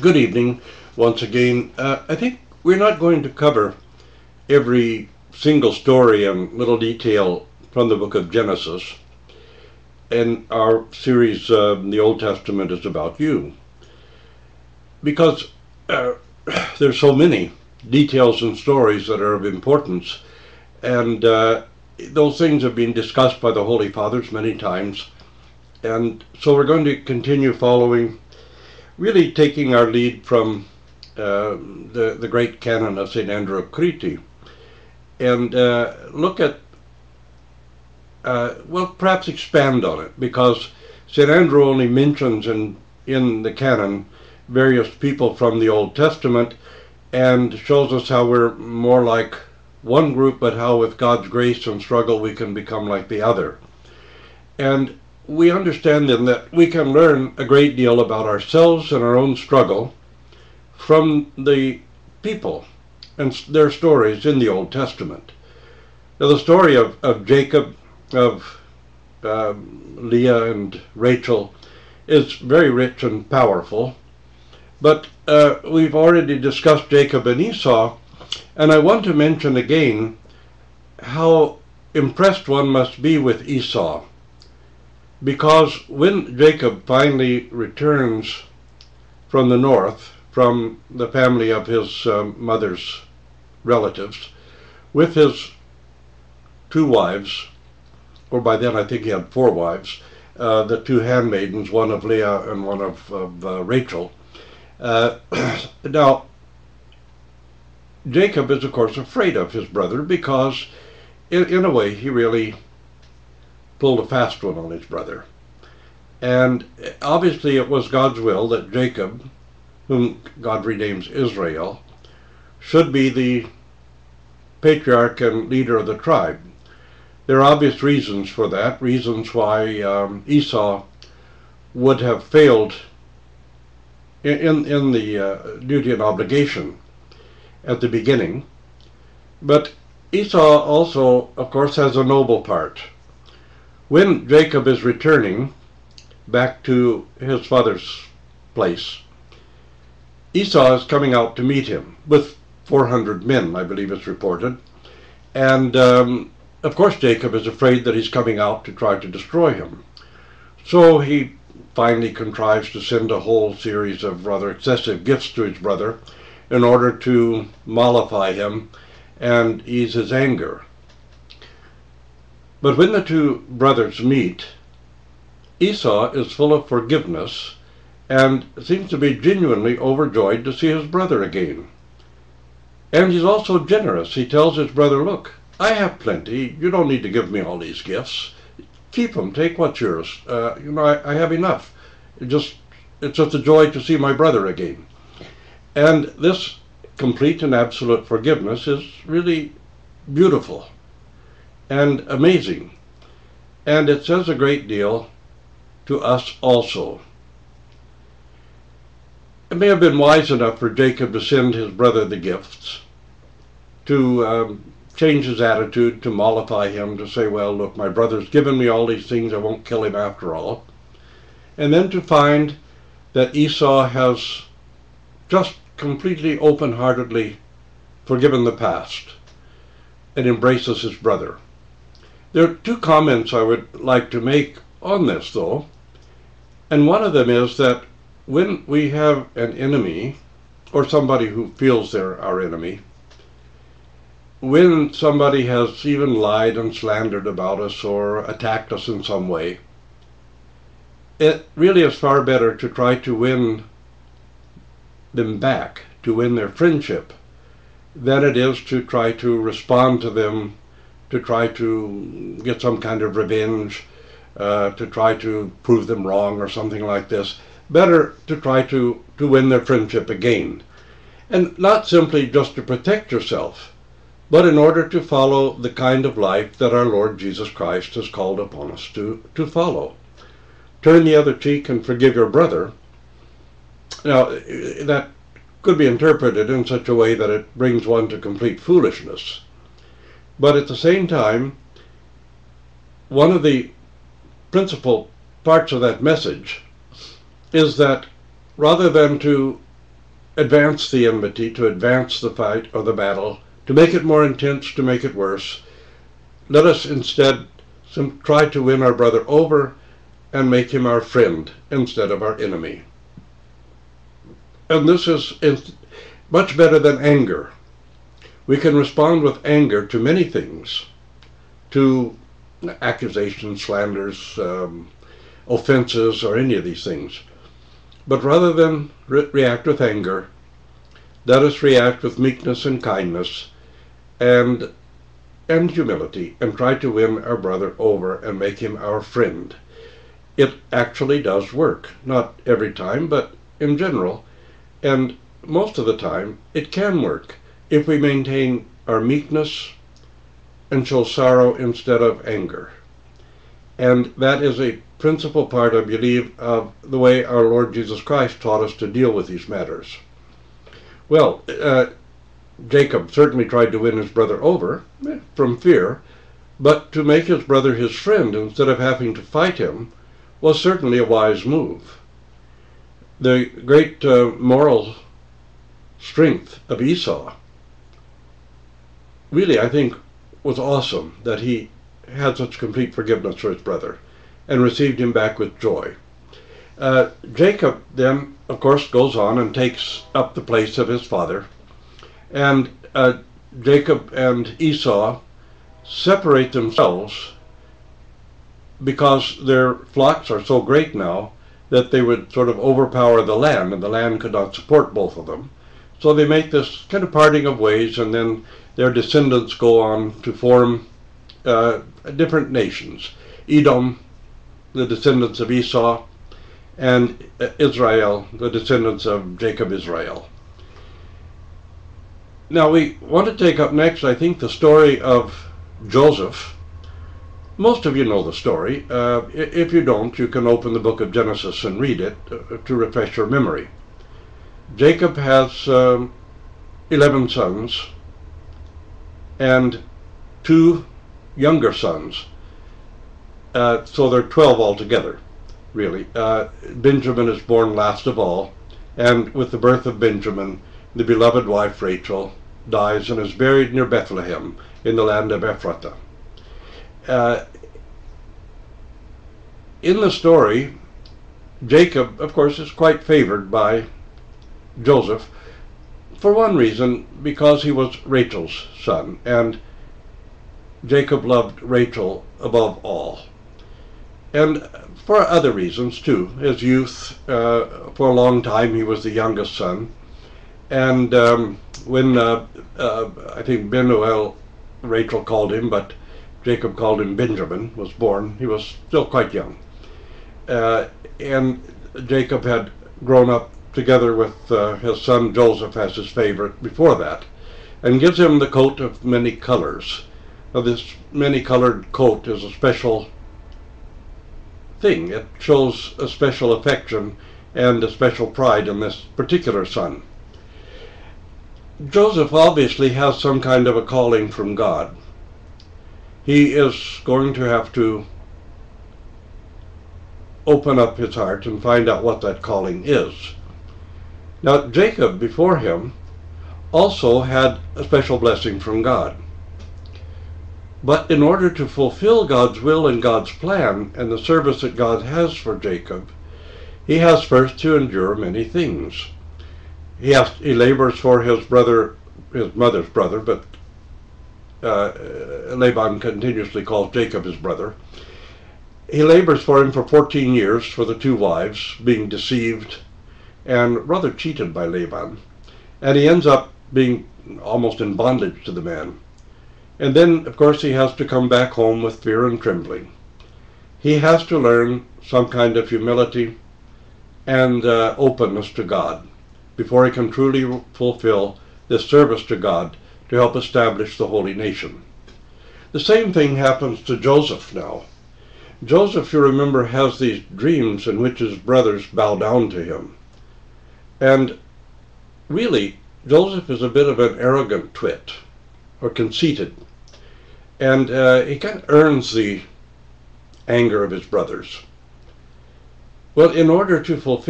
Good evening once again. I think we're not going to cover every single story and little detail from the book of Genesis. And our series, The Old Testament is About You. Because there's so many details and stories that are of importance. And those things have been discussed by the Holy Fathers many times. And so we're going to continue following, really taking our lead from the great canon of St. Andrew of Crete, and look at, perhaps expand on it, because St. Andrew only mentions in the canon various people from the Old Testament and shows us how we're more like one group, but how with God's grace and struggle we can become like the other. And we understand then that we can learn a great deal about ourselves and our own struggle from the people and their stories in the Old Testament. Now, the story of Jacob, of Leah and Rachel is very rich and powerful, but we've already discussed Jacob and Esau, and I want to mention again how impressed one must be with Esau. Because when Jacob finally returns from the north, from the family of his mother's relatives, with his two wives, or by then I think he had four wives, the two handmaidens, one of Leah and one of Rachel. Now, Jacob is of course afraid of his brother because in a way he really pulled a fast one on his brother. And obviously it was God's will that Jacob, whom God renames Israel, should be the patriarch and leader of the tribe. There are obvious reasons for that, reasons why Esau would have failed in the duty and obligation at the beginning. But Esau also, of course, has a noble part. When Jacob is returning back to his father's place, Esau is coming out to meet him with 400 men, I believe it's reported. And of course Jacob is afraid that he's coming out to try to destroy him. So he finally contrives to send a whole series of rather excessive gifts to his brother in order to mollify him and ease his anger. But when the two brothers meet, Esau is full of forgiveness and seems to be genuinely overjoyed to see his brother again. And he's also generous. He tells his brother, look, I have plenty. You don't need to give me all these gifts. Keep them. Take what's yours. I have enough. It's just a joy to see my brother again. And this complete and absolute forgiveness is really beautiful and amazing. And it says a great deal to us also. It may have been wise enough for Jacob to send his brother the gifts, to change his attitude, to mollify him, to say, well, look, my brother's given me all these things, I won't kill him after all. And then to find that Esau has just completely open-heartedly forgiven the past and embraces his brother. There are two comments I would like to make on this, though, and one of them is that when we have an enemy, or somebody who feels they're our enemy, when somebody has even lied and slandered about us or attacked us in some way, it really is far better to try to win them back, to win their friendship, than it is to try to respond to them, to try to get some kind of revenge, to try to prove them wrong or something like this. Better to try to win their friendship again. And not simply just to protect yourself, but in order to follow the kind of life that our Lord Jesus Christ has called upon us to follow. Turn the other cheek and forgive your brother. Now, that could be interpreted in such a way that it brings one to complete foolishness. But at the same time, one of the principal parts of that message is that rather than to advance the enmity, to advance the fight or the battle, to make it more intense, to make it worse. Let us instead try to win our brother over and make him our friend instead of our enemy. And this is much better than anger. We can respond with anger to many things, to accusations, slanders, offenses, or any of these things. But rather than react with anger, let us react with meekness and kindness and humility, and try to win our brother over and make him our friend. It actually does work. Not every time, but in general, and most of the time, it can work if we maintain our meekness and show sorrow instead of anger. And that is a principal part, I believe, of the way our Lord Jesus Christ taught us to deal with these matters. Well, Jacob certainly tried to win his brother over from fear, but to make his brother his friend instead of having to fight him was certainly a wise move. The great moral strength of Esau really, I think, was awesome, that he had such complete forgiveness for his brother and received him back with joy. Jacob then, of course, goes on and takes up the place of his father, and Jacob and Esau separate themselves because their flocks are so great now that they would sort of overpower the land, and the land could not support both of them. So they make this kind of parting of ways, and then their descendants go on to form different nations. Edom, the descendants of Esau, and Israel, the descendants of Jacob Israel. Now we want to take up next, I think, the story of Joseph. Most of you know the story. If you don't, you can open the book of Genesis and read it to refresh your memory. Jacob has 11 sons and 2 younger sons. So there are 12 altogether, really. Benjamin is born last of all, and with the birth of Benjamin, the beloved wife Rachel dies and is buried near Bethlehem in the land of Ephrathah. In the story, Jacob, of course, is quite favored by Joseph, for one reason, because he was Rachel's son, and Jacob loved Rachel above all. And for other reasons, too. His youth, for a long time, he was the youngest son. And when, I think Benuel, Rachel called him, but Jacob called him Benjamin, was born, he was still quite young. And Jacob had grown up together with his son Joseph as his favorite before that, and gives him the coat of many colors. Now, this many-colored coat is a special thing. It shows a special affection and a special pride in this particular son. Joseph obviously has some kind of a calling from God. He is going to have to open up his heart and find out what that calling is. Now, Jacob, before him, also had a special blessing from God. But in order to fulfill God's will and God's plan and the service that God has for Jacob, he has first to endure many things. He labors for his mother's brother, but Laban continuously calls Jacob his brother. He labors for him for 14 years for the 2 wives, being deceived and rather cheated by Laban. And he ends up being almost in bondage to the man. And then, of course, he has to come back home with fear and trembling. He has to learn some kind of humility and openness to God before he can truly fulfill this service to God to help establish the holy nation. The same thing happens to Joseph now. Joseph, you remember, has these dreams in which his brothers bow down to him. And really, Joseph is a bit of an arrogant twit, or conceited. And he kind of earns the anger of his brothers. Well, in order to fulfill